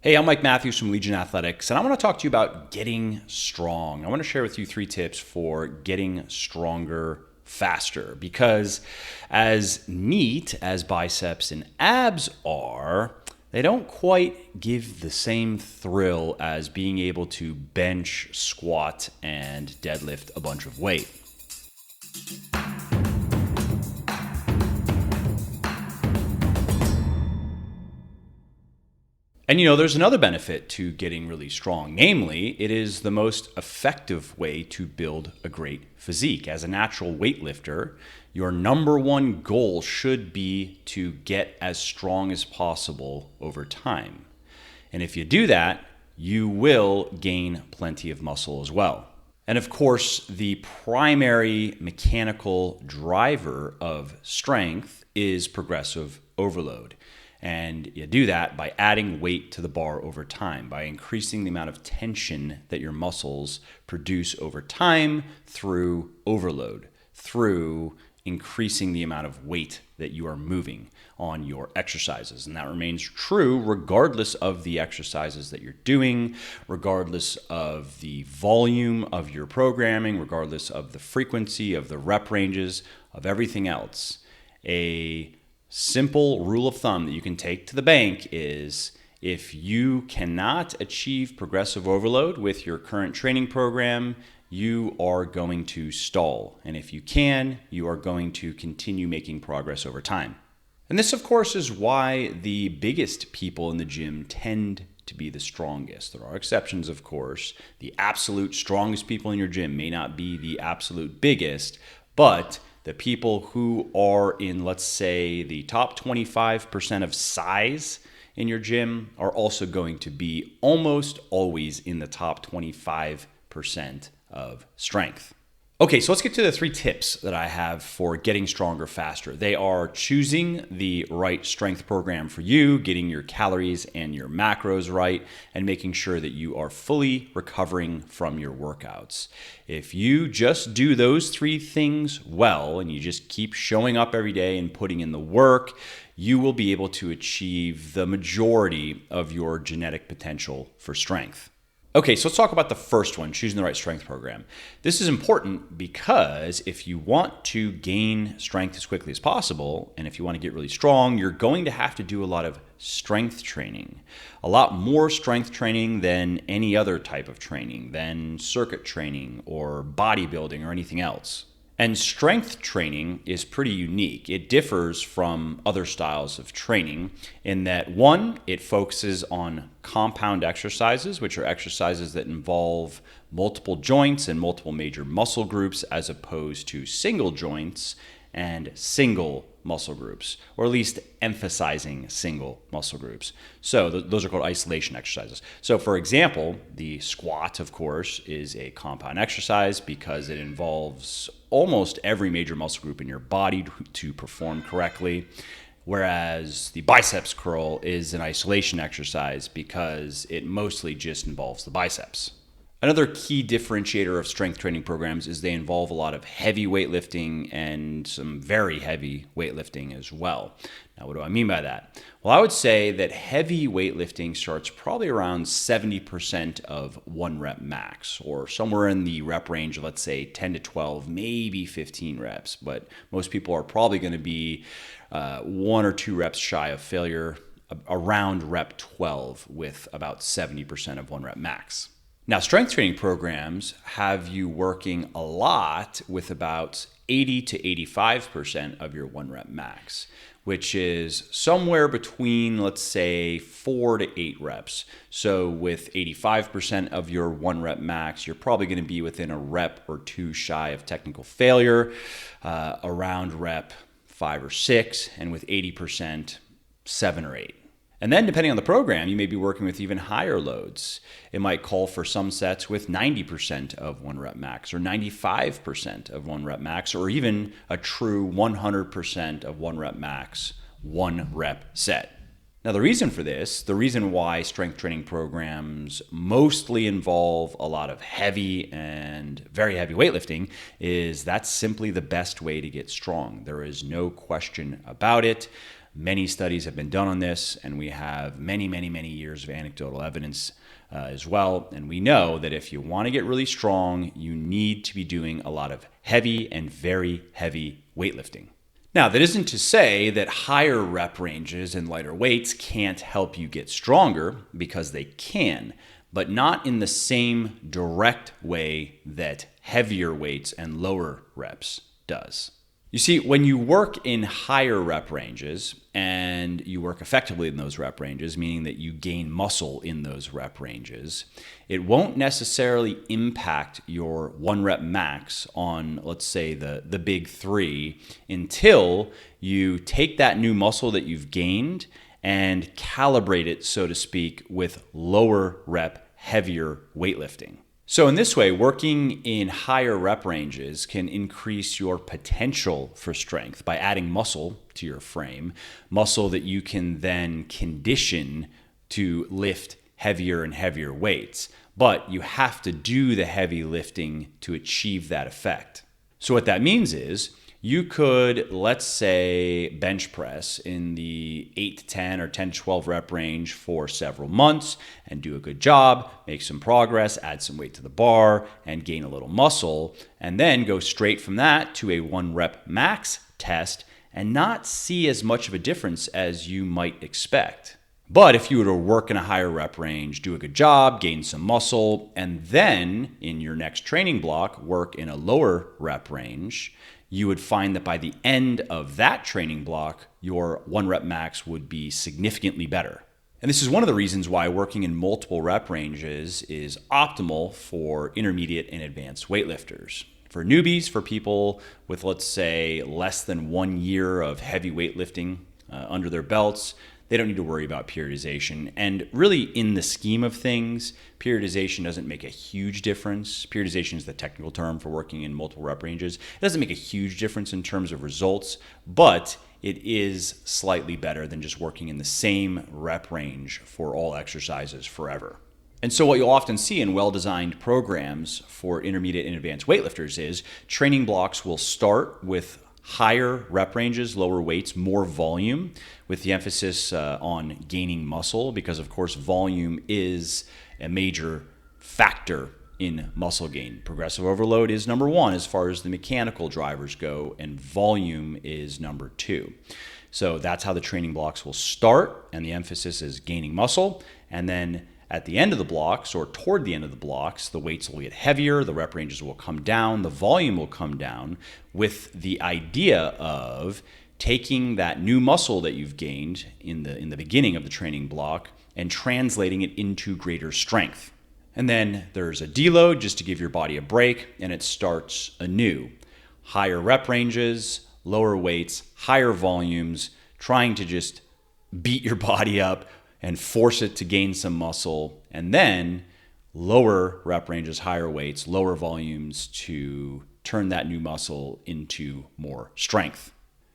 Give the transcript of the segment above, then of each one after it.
Hey, I'm Mike Matthews from Legion Athletics, and I want to talk to you about getting strong. I want to share with you 3 tips for getting stronger faster, because as neat as biceps and abs are, they don't quite give the same thrill as being able to bench, squat, and deadlift a bunch of weight. And there's another benefit to getting really strong. Namely, it is the most effective way to build a great physique. As a natural weightlifter, your number one goal should be to get as strong as possible over time. And if you do that, you will gain plenty of muscle as well. And of course, the primary mechanical driver of strength is progressive overload. And you do that by adding weight to the bar over time, by increasing the amount of tension that your muscles produce over time through overload, through increasing the amount of weight that you are moving on your exercises. And that remains true regardless of the exercises that you're doing, regardless of the volume of your programming, regardless of the frequency of the rep ranges, of everything else. A simple rule of thumb that you can take to the bank is if you cannot achieve progressive overload with your current training program, you are going to stall. And if you can, you are going to continue making progress over time. And this, of course, is why the biggest people in the gym tend to be the strongest. There are exceptions, of course. The absolute strongest people in your gym may not be the absolute biggest, but the people who are in, let's say, the top 25% of size in your gym are also going to be almost always in the top 25% of strength. Okay, so let's get to the 3 tips that I have for getting stronger faster. They are choosing the right strength program for you, getting your calories and your macros right, and making sure that you are fully recovering from your workouts. If you just do those 3 things well, and you just keep showing up every day and putting in the work, you will be able to achieve the majority of your genetic potential for strength. Okay, so let's talk about the first one, choosing the right strength program. This is important because if you want to gain strength as quickly as possible, and if you want to get really strong, you're going to have to do a lot of strength training. A lot more strength training than any other type of training, than circuit training or bodybuilding or anything else. And strength training is pretty unique. It differs from other styles of training in that, one, it focuses on compound exercises, which are exercises that involve multiple joints and multiple major muscle groups, as opposed to single joints and single muscle groups, or at least emphasizing single muscle groups. So those are called isolation exercises. So for example, the squat, of course, is a compound exercise because it involves almost every major muscle group in your body to perform correctly, whereas the biceps curl is an isolation exercise because it mostly just involves the biceps. Another key differentiator of strength training programs is they involve a lot of heavy weightlifting and some very heavy weightlifting as well. Now, what do I mean by that? Well, I would say that heavy weightlifting starts probably around 70% of 1 rep max, or somewhere in the rep range of, let's say, 10 to 12, maybe 15 reps. But most people are probably going to be 1 or 2 reps shy of failure, around rep 12, with about 70% of 1 rep max. Now, strength training programs have you working a lot with about 80 to 85% of your 1 rep max, which is somewhere between, let's say, 4 to 8 reps. So with 85% of your 1 rep max, you're probably going to be within a rep or 2 shy of technical failure, around rep 5 or 6, and with 80%, 7 or 8. And then depending on the program, you may be working with even higher loads. It might call for some sets with 90% of 1 rep max, or 95% of 1 rep max, or even a true 100% of 1 rep max, 1 rep set. Now, the reason for this, the reason why strength training programs mostly involve a lot of heavy and very heavy weightlifting is that's simply the best way to get strong. There is no question about it. Many studies have been done on this, and we have many, many, many years of anecdotal evidence as well. And we know that if you want to get really strong, you need to be doing a lot of heavy and very heavy weightlifting. Now, that isn't to say that higher rep ranges and lighter weights can't help you get stronger, because they can, but not in the same direct way that heavier weights and lower reps does. You see, when you work in higher rep ranges and you work effectively in those rep ranges, meaning that you gain muscle in those rep ranges, it won't necessarily impact your 1 rep max on, let's say, the big 3 until you take that new muscle that you've gained and calibrate it, so to speak, with lower rep, heavier weightlifting. So in this way, working in higher rep ranges can increase your potential for strength by adding muscle to your frame, muscle that you can then condition to lift heavier and heavier weights. But you have to do the heavy lifting to achieve that effect. So what that means is you could, let's say, bench press in the 8 to 10 or 10 to 12 rep range for several months and do a good job, make some progress, add some weight to the bar, and gain a little muscle, and then go straight from that to a 1 rep max test and not see as much of a difference as you might expect. But if you were to work in a higher rep range, do a good job, gain some muscle, and then in your next training block, work in a lower rep range, you would find that by the end of that training block, your 1 rep max would be significantly better. And this is one of the reasons why working in multiple rep ranges is optimal for intermediate and advanced weightlifters. For newbies, for people with, let's say, less than 1 year of heavy weightlifting under their belts, they don't need to worry about periodization. And really, in the scheme of things, periodization doesn't make a huge difference. Periodization is the technical term for working in multiple rep ranges. It doesn't make a huge difference in terms of results, but it is slightly better than just working in the same rep range for all exercises forever. And so what you'll often see in well-designed programs for intermediate and advanced weightlifters is training blocks will start with higher rep ranges, lower weights, more volume, with the emphasis on gaining muscle, because of course volume is a major factor in muscle gain. Progressive overload is number 1 as far as the mechanical drivers go, and volume is number 2. So that's how the training blocks will start, and the emphasis is gaining muscle, and then at the end of the blocks, or toward the end of the blocks, the weights will get heavier, the rep ranges will come down, the volume will come down, with the idea of taking that new muscle that you've gained in the beginning of the training block and translating it into greater strength. And then there's a deload just to give your body a break, and it starts anew. Higher rep ranges, lower weights, higher volumes, trying to just beat your body up and force it to gain some muscle, and then lower rep ranges, higher weights, lower volumes to turn that new muscle into more strength.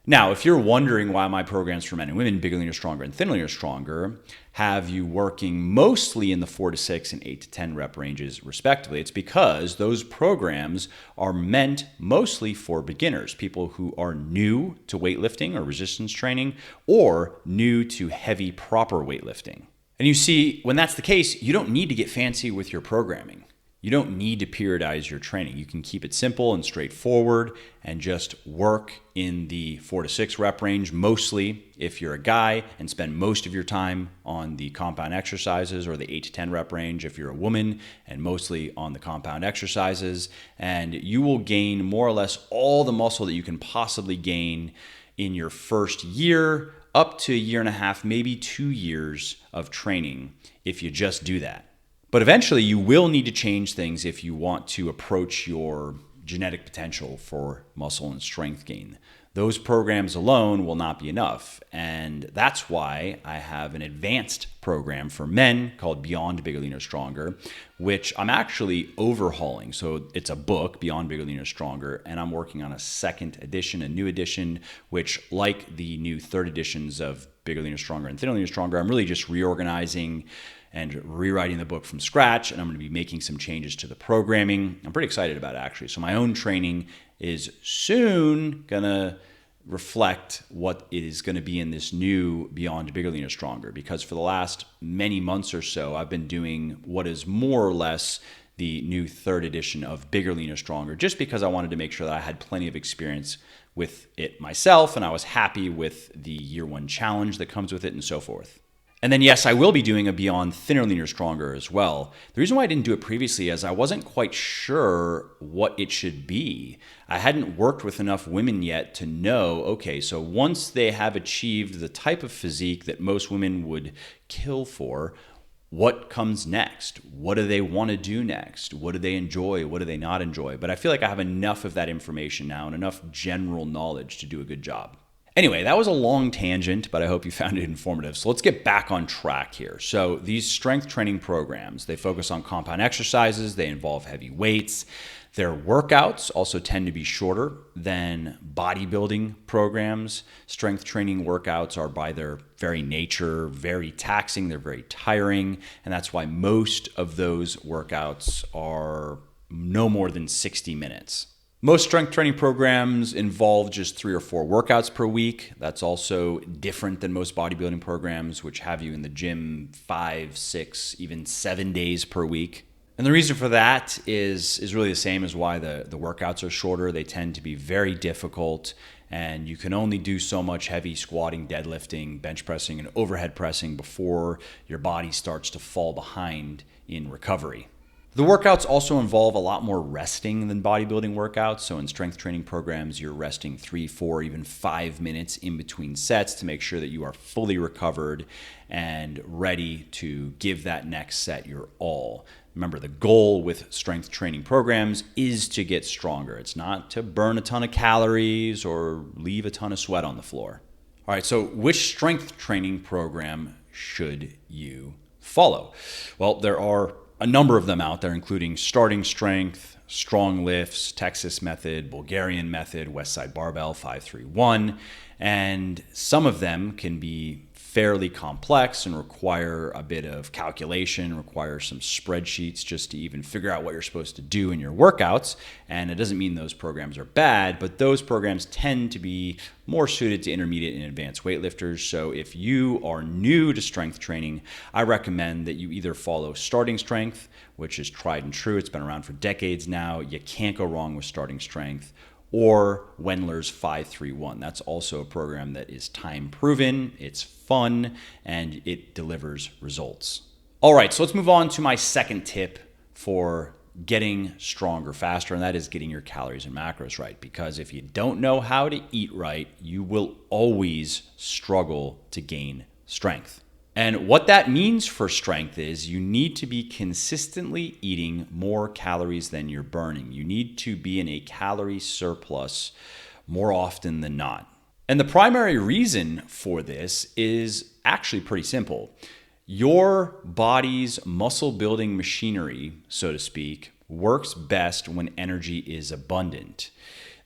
Now, if you're wondering why my programs for men and women, Bigger, Leaner, Stronger, and Thinner, Leaner, Stronger, have you working mostly in the 4 to 6 and 8 to 10 rep ranges, respectively, it's because those programs are meant mostly for beginners, people who are new to weightlifting or resistance training, or new to heavy, proper weightlifting. And you see, when that's the case, you don't need to get fancy with your programming. You don't need to periodize your training. You can keep it simple and straightforward and just work in the 4 to 6 rep range, mostly if you're a guy, and spend most of your time on the compound exercises, or the 8 to 10 rep range if you're a woman, and mostly on the compound exercises. And you will gain more or less all the muscle that you can possibly gain in your first year, up to a year and a half, maybe 2 years of training if you just do that. But eventually you will need to change things if you want to approach your genetic potential for muscle and strength gain. Those programs alone will not be enough. And that's why I have an advanced program for men called Beyond Bigger, Leaner, Stronger, which I'm actually overhauling. So it's a book, Beyond Bigger, Leaner, Stronger, and I'm working on a second edition, a new edition, which, like the new third editions of Bigger, Leaner, Stronger, and Thinner, Leaner, Stronger, I'm really just reorganizing and rewriting the book from scratch, and I'm going to be making some changes to the programming. I'm pretty excited about it, actually. So my own training is soon going to reflect what it is going to be in this new Beyond Bigger, Leaner, Stronger. Because for the last many months or so, I've been doing what is more or less the new third edition of Bigger, Leaner, Stronger, just because I wanted to make sure that I had plenty of experience with it myself and I was happy with the year one challenge that comes with it and so forth. And then, yes, I will be doing a Beyond Thinner, Leaner, Stronger as well. The reason why I didn't do it previously is I wasn't quite sure what it should be. I hadn't worked with enough women yet to know, okay, so once they have achieved the type of physique that most women would kill for, what comes next? What do they want to do next? What do they enjoy? What do they not enjoy? But I feel like I have enough of that information now and enough general knowledge to do a good job. Anyway, that was a long tangent, but I hope you found it informative. So let's get back on track here. So these strength training programs, they focus on compound exercises, they involve heavy weights. Their workouts also tend to be shorter than bodybuilding programs. Strength training workouts are by their very nature very taxing, they're very tiring, and that's why most of those workouts are no more than 60 minutes. Most strength training programs involve just 3 or 4 workouts per week. That's also different than most bodybuilding programs, which have you in the gym 5, 6, even 7 days per week. And the reason for that is really the same as why the workouts are shorter. They tend to be very difficult, and you can only do so much heavy squatting, deadlifting, bench pressing, and overhead pressing before your body starts to fall behind in recovery. The workouts also involve a lot more resting than bodybuilding workouts. So in strength training programs, you're resting 3, 4, even 5 minutes in between sets to make sure that you are fully recovered and ready to give that next set your all. Remember, the goal with strength training programs is to get stronger. It's not to burn a ton of calories or leave a ton of sweat on the floor. All right, so which strength training program should you follow? Well, there are a number of them out there, including Starting Strength, Strong Lifts, Texas Method, Bulgarian Method, Westside Barbell, 531, and some of them can be fairly complex and require a bit of calculation, require some spreadsheets just to even figure out what you're supposed to do in your workouts. And it doesn't mean those programs are bad, but those programs tend to be more suited to intermediate and advanced weightlifters. So if you are new to strength training, I recommend that you either follow Starting Strength, which is tried and true. It's been around for decades now. You can't go wrong with Starting Strength. Or Wendler's 531. That's also a program that is time proven, it's fun, and it delivers results. All right, so let's move on to my second tip for getting stronger faster, and that is getting your calories and macros right. Because if you don't know how to eat right, you will always struggle to gain strength. And what that means for strength is you need to be consistently eating more calories than you're burning. You need to be in a calorie surplus more often than not. And the primary reason for this is actually pretty simple. Your body's muscle building machinery, so to speak, works best when energy is abundant.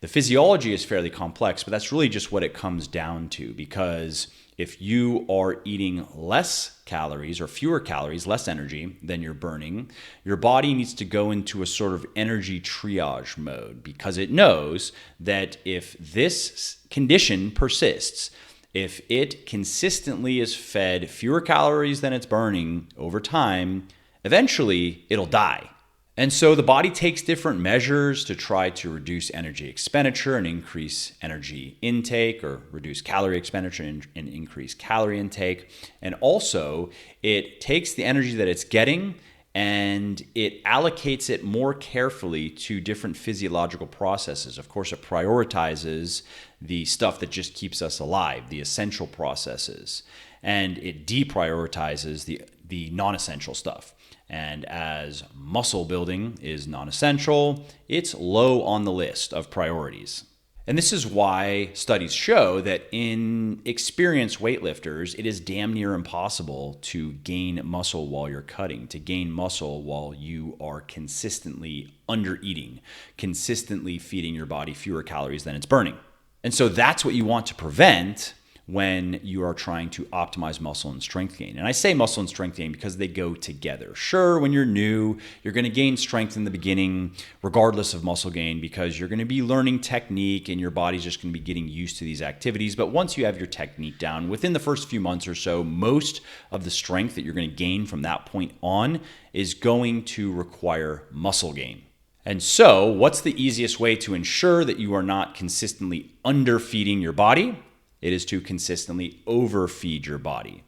The physiology is fairly complex, but that's really just what it comes down to, because if you are eating less calories or fewer calories, less energy than you're burning, your body needs to go into a sort of energy triage mode, because it knows that if this condition persists, if it consistently is fed fewer calories than it's burning over time, eventually it'll die. And so the body takes different measures to try to reduce energy expenditure and increase energy intake, or reduce calorie expenditure and increase calorie intake. And also it takes the energy that it's getting and it allocates it more carefully to different physiological processes. Of course, it prioritizes the stuff that just keeps us alive, the essential processes, and it deprioritizes the non-essential stuff. And as muscle building is non-essential, it's low on the list of priorities. And this is why studies show that in experienced weightlifters, it is damn near impossible to gain muscle while you're cutting, to gain muscle while you are consistently under-eating, consistently feeding your body fewer calories than it's burning. And so that's what you want to prevent when you are trying to optimize muscle and strength gain. And I say muscle and strength gain because they go together. Sure, when you're new, you're going to gain strength in the beginning, regardless of muscle gain, because you're going to be learning technique and your body's just going to be getting used to these activities. But once you have your technique down, within the first few months or so, most of the strength that you're going to gain from that point on is going to require muscle gain. And so, what's the easiest way to ensure that you are not consistently underfeeding your body? It is to consistently overfeed your body.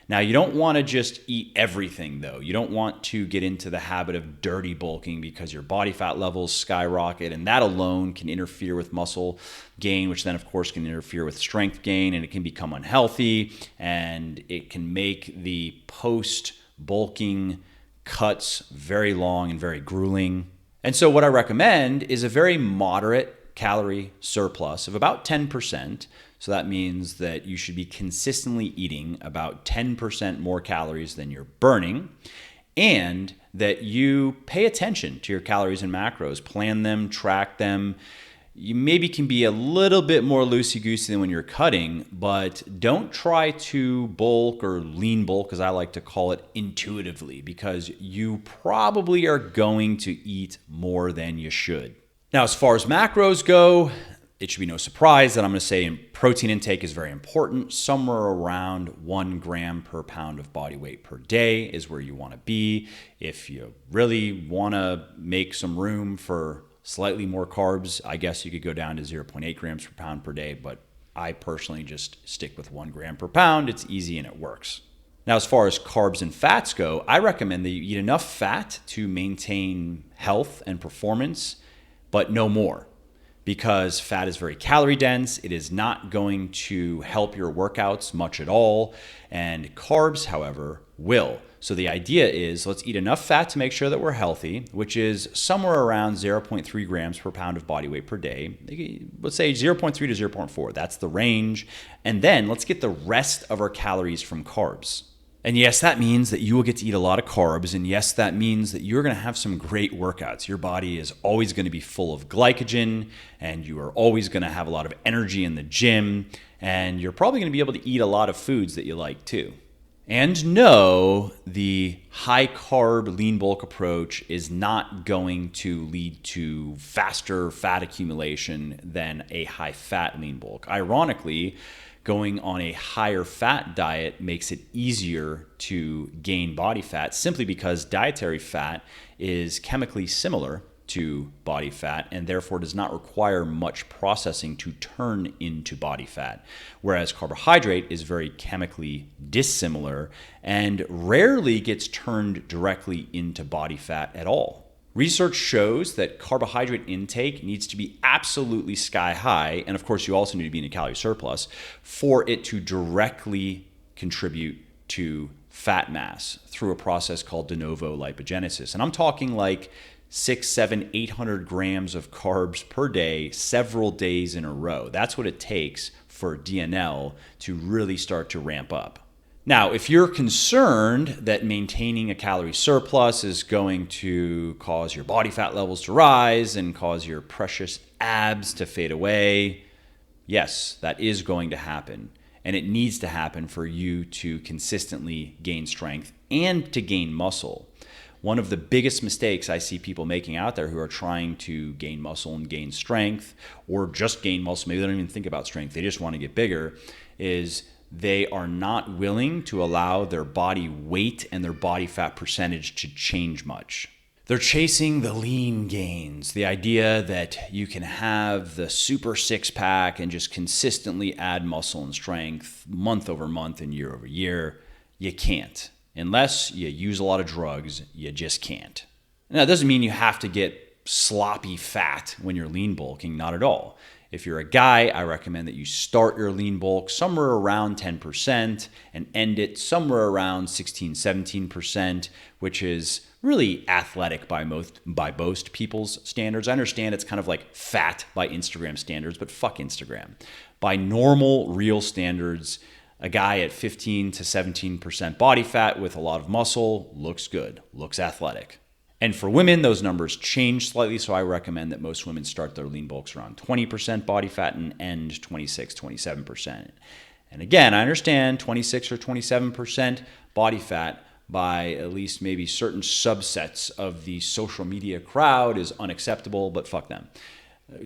Now, you don't want to just eat everything, though. You don't want to get into the habit of dirty bulking because your body fat levels skyrocket, and that alone can interfere with muscle gain, which then, of course, can interfere with strength gain, and it can become unhealthy, and it can make the post-bulking cuts very long and very grueling. And so what I recommend is a very moderate calorie surplus of about 10%. So that means that you should be consistently eating about 10% more calories than you're burning, and that you pay attention to your calories and macros, plan them, track them. You maybe can be a little bit more loosey-goosey than when you're cutting, but don't try to bulk or lean bulk, as I like to call it, intuitively, because you probably are going to eat more than you should. Now, as far as macros go, it should be no surprise that I'm going to say protein intake is very important. Somewhere around 1 gram per pound of body weight per day is where you want to be. If you really want to make some room for slightly more carbs, I guess you could go down to 0.8 grams per pound per day, but I personally just stick with 1 gram per pound. It's easy and it works. Now, as far as carbs and fats go, I recommend that you eat enough fat to maintain health and performance, but no more. Because fat is very calorie dense, it is not going to help your workouts much at all, and carbs, however, will. So the idea is let's eat enough fat to make sure that we're healthy, which is somewhere around 0.3 grams per pound of body weight per day. Let's say 0.3 to 0.4, that's the range. And then let's get the rest of our calories from carbs. And yes, that means that you will get to eat a lot of carbs. And yes, that means that you're going to have some great workouts. Your body is always going to be full of glycogen, and you are always going to have a lot of energy in the gym. And you're probably going to be able to eat a lot of foods that you like too. And no, the high carb lean bulk approach is not going to lead to faster fat accumulation than a high fat lean bulk. Ironically, going on a higher fat diet makes it easier to gain body fat simply because dietary fat is chemically similar to body fat and therefore does not require much processing to turn into body fat. Whereas carbohydrate is very chemically dissimilar and rarely gets turned directly into body fat at all. Research shows that carbohydrate intake needs to be absolutely sky high, and of course you also need to be in a calorie surplus, for it to directly contribute to fat mass through a process called de novo lipogenesis. And I'm talking like 600, 700, 800 grams of carbs per day, several days in a row. That's what it takes for DNL to really start to ramp up. Now, if you're concerned that maintaining a calorie surplus is going to cause your body fat levels to rise and cause your precious abs to fade away, yes, that is going to happen. And it needs to happen for you to consistently gain strength and to gain muscle. One of the biggest mistakes I see people making out there who are trying to gain muscle and gain strength, or just gain muscle, maybe they don't even think about strength, they just want to get bigger, is they are not willing to allow their body weight and their body fat percentage to change much. They're chasing the lean gains, the idea that you can have the super six pack and just consistently add muscle and strength month over month and year over year. You can't. Unless you use a lot of drugs, you just can't. Now, it doesn't mean you have to get sloppy fat when you're lean bulking, not at all. If you're a guy, I recommend that you start your lean bulk somewhere around 10% and end it somewhere around 16, 17%, which is really athletic by most people's standards. I understand it's kind of like fat by Instagram standards, but fuck Instagram. By normal, real standards, a guy at 15 to 17% body fat with a lot of muscle looks good, looks athletic. And for women, those numbers change slightly, so I recommend that most women start their lean bulks around 20% body fat and end 26, 27%. And again, I understand 26 or 27% body fat by at least maybe certain subsets of the social media crowd is unacceptable, but fuck them.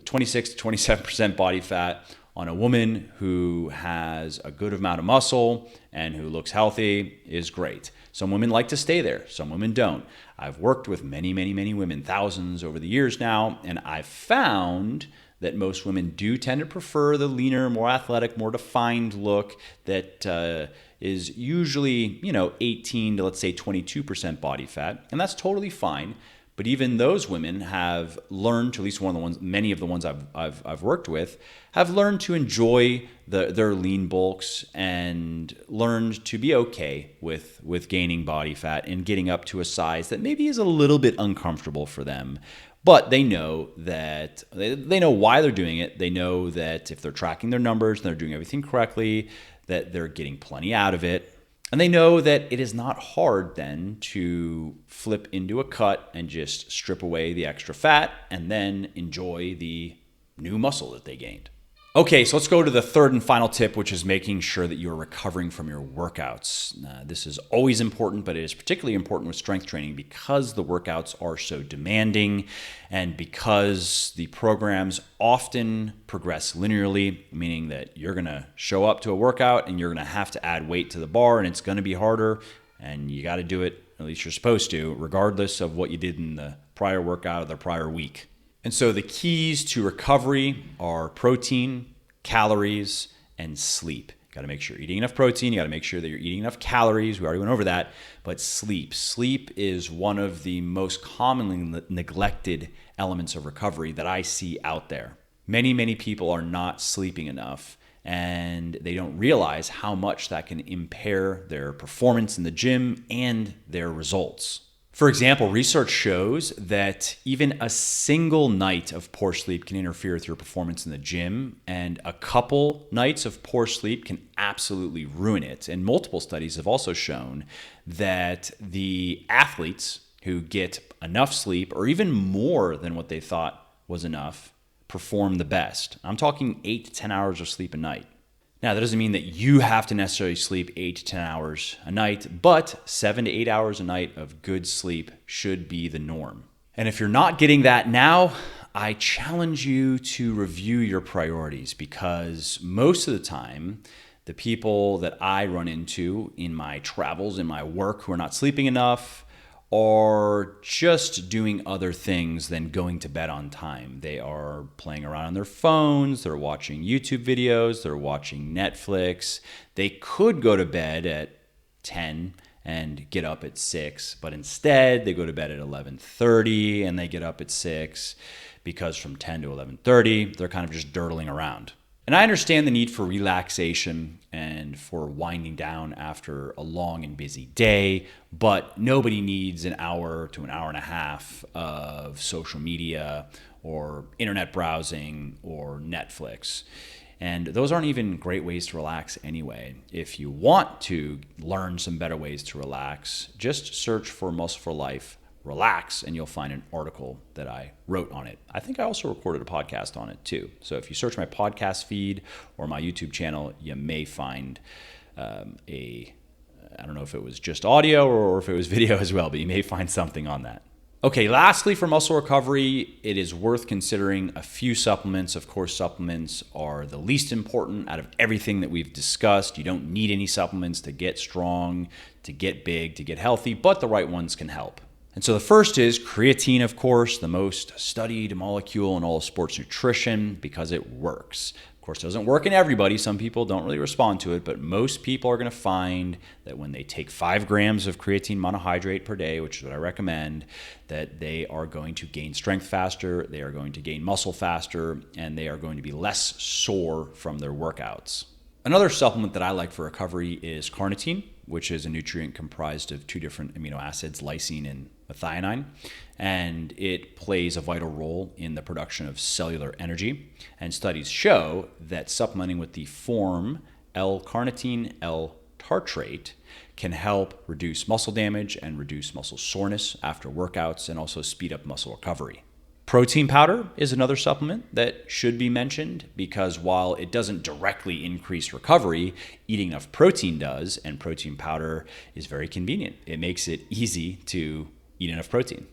26 to 27% body fat on a woman who has a good amount of muscle and who looks healthy is great. Some women like to stay there. Some women don't. I've worked with many, many, many women, thousands over the years now, and I've found that most women do tend to prefer the leaner, more athletic, more defined look that is usually, 18 to let's say 22% body fat, and that's totally fine. But even those women have learned to, at least many of the ones I've worked with, have learned to enjoy their lean bulks and learned to be okay with gaining body fat and getting up to a size that maybe is a little bit uncomfortable for them. But they know that they know why they're doing it. They know that if they're tracking their numbers and they're doing everything correctly, that they're getting plenty out of it. And they know that it is not hard then to flip into a cut and just strip away the extra fat and then enjoy the new muscle that they gained. Okay, so let's go to the third and final tip, which is making sure that you're recovering from your workouts. This is always important, but it is particularly important with strength training because the workouts are so demanding and because the programs often progress linearly, meaning that you're going to show up to a workout and you're going to have to add weight to the bar and it's going to be harder and you got to do it, at least you're supposed to, regardless of what you did in the prior workout or the prior week. And so the keys to recovery are protein, calories, and sleep. You got to make sure you're eating enough protein. You got to make sure that you're eating enough calories. We already went over that. But sleep. Sleep is one of the most commonly neglected elements of recovery that I see out there. Many, many people are not sleeping enough, and they don't realize how much that can impair their performance in the gym and their results. For example, research shows that even a single night of poor sleep can interfere with your performance in the gym, and a couple nights of poor sleep can absolutely ruin it. And multiple studies have also shown that the athletes who get enough sleep, or even more than what they thought was enough, perform the best. I'm talking 8 to 10 hours of sleep a night. Now, that doesn't mean that you have to necessarily sleep 8 to 10 hours a night, but 7 to 8 hours a night of good sleep should be the norm. And if you're not getting that now, I challenge you to review your priorities, because most of the time, the people that I run into in my travels, in my work, who are not sleeping enough, are just doing other things than going to bed on time. They are playing around on their phones, they're watching YouTube videos, they're watching Netflix. They could go to bed at 10 and get up at 6, but instead they go to bed at 11:30 and they get up at 6 because from 10 to 11:30, they're kind of just durdling around. And I understand the need for relaxation and for winding down after a long and busy day, but nobody needs an hour to an hour and a half of social media or internet browsing or Netflix. And those aren't even great ways to relax anyway. If you want to learn some better ways to relax, just search for Muscle for Life Relax, and you'll find an article that I wrote on it. I think I also recorded a podcast on it too. So if you search my podcast feed or my YouTube channel, you may find I don't know if it was just audio or if it was video as well, but you may find something on that. Okay, lastly, for muscle recovery, it is worth considering a few supplements. Of course, supplements are the least important out of everything that we've discussed. You don't need any supplements to get strong, to get big, to get healthy, but the right ones can help. And so the first is creatine, of course, the most studied molecule in all of sports nutrition because it works. Of course, it doesn't work in everybody. Some people don't really respond to it, but most people are going to find that when they take 5 grams of creatine monohydrate per day, which is what I recommend, that they are going to gain strength faster, they are going to gain muscle faster, and they are going to be less sore from their workouts. Another supplement that I like for recovery is carnitine, which is a nutrient comprised of 2 different amino acids, lysine and methionine, and it plays a vital role in the production of cellular energy. And studies show that supplementing with the form L-carnitine, L-tartrate can help reduce muscle damage and reduce muscle soreness after workouts and also speed up muscle recovery. Protein powder is another supplement that should be mentioned because while it doesn't directly increase recovery, eating enough protein does, and protein powder is very convenient. It makes it easy to eat enough protein.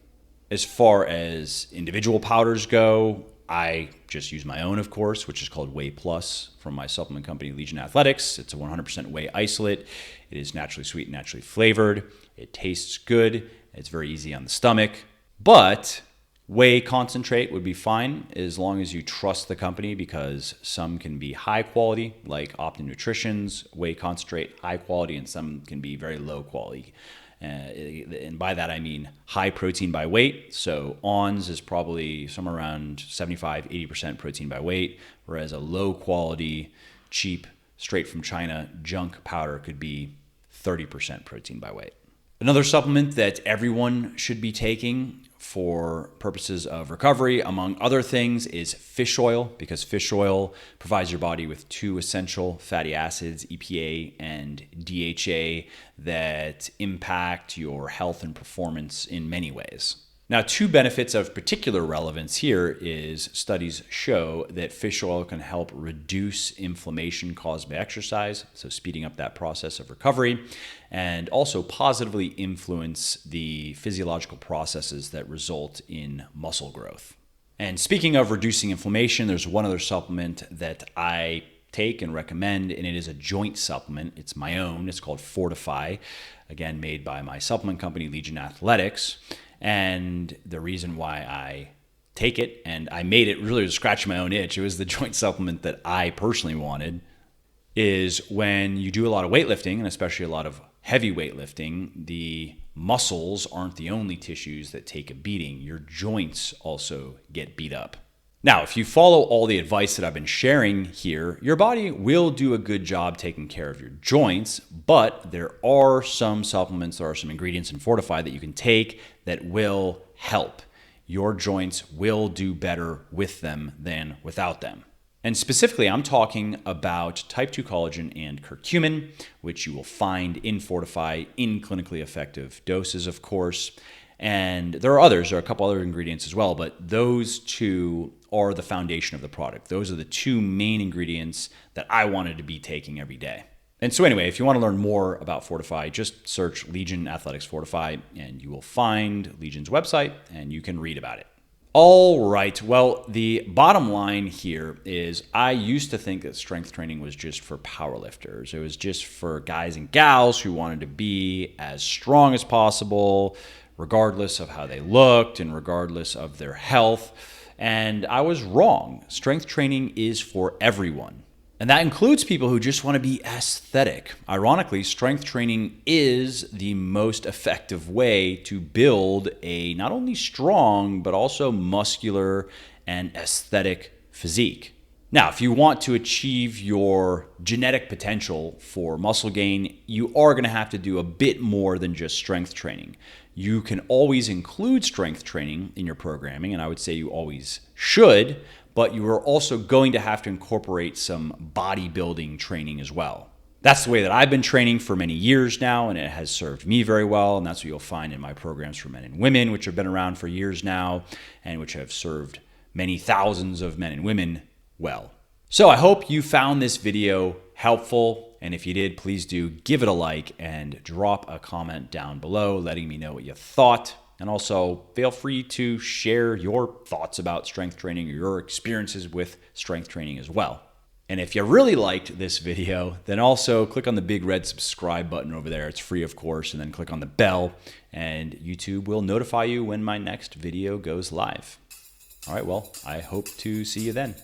As far as individual powders go, I just use my own, of course, which is called Whey Plus from my supplement company, Legion Athletics. It's a 100% whey isolate. It is naturally sweet and naturally flavored. It tastes good. It's very easy on the stomach. But whey concentrate would be fine as long as you trust the company, because some can be high quality, like Optimum Nutrition's whey concentrate, high quality, and some can be very low quality. And by that, I mean high protein by weight. So ONS is probably somewhere around 75-80% protein by weight, whereas a low quality, cheap, straight from China junk powder could be 30% protein by weight. Another supplement that everyone should be taking for purposes of recovery, among other things, is fish oil, because fish oil provides your body with two essential fatty acids, EPA and DHA, that impact your health and performance in many ways. Now, two benefits of particular relevance here is studies show that fish oil can help reduce inflammation caused by exercise, so speeding up that process of recovery, and also positively influence the physiological processes that result in muscle growth. And speaking of reducing inflammation, there's one other supplement that I take and recommend, and it is a joint supplement. It's my own. It's called Fortify, again, made by my supplement company, Legion Athletics. And the reason why I take it, and I made it really to scratch my own itch, it was the joint supplement that I personally wanted, is when you do a lot of weightlifting, and especially a lot of heavy weightlifting, the muscles aren't the only tissues that take a beating. Your joints also get beat up. Now, if you follow all the advice that I've been sharing here, your body will do a good job taking care of your joints, but there are some supplements, there are some ingredients in Fortify that you can take that will help. Your joints will do better with them than without them. And specifically, I'm talking about type 2 collagen and curcumin, which you will find in Fortify in clinically effective doses, of course. And there are others, there are a couple other ingredients as well, but those two are the foundation of the product. Those are the two main ingredients that I wanted to be taking every day. And so anyway, if you want to learn more about Fortify, just search Legion Athletics Fortify and you will find Legion's website and you can read about it. All right, well, the bottom line here is I used to think that strength training was just for powerlifters. It was just for guys and gals who wanted to be as strong as possible, regardless of how they looked and regardless of their health. And I was wrong. Strength training is for everyone. And that includes people who just want to be aesthetic. Ironically, strength training is the most effective way to build a not only strong, but also muscular and aesthetic physique. Now, if you want to achieve your genetic potential for muscle gain, you are going to have to do a bit more than just strength training. You can always include strength training in your programming, and I would say you always should, but you are also going to have to incorporate some bodybuilding training as well. That's the way that I've been training for many years now, and it has served me very well, and that's what you'll find in my programs for men and women, which have been around for years now, and which have served many thousands of men and women well. So I hope you found this video helpful, and if you did, please do give it a like and drop a comment down below letting me know what you thought. And also feel free to share your thoughts about strength training or your experiences with strength training as well. And if you really liked this video, then also click on the big red subscribe button over there. It's free, of course, and then click on the bell and YouTube will notify you when my next video goes live. All right, well, I hope to see you then.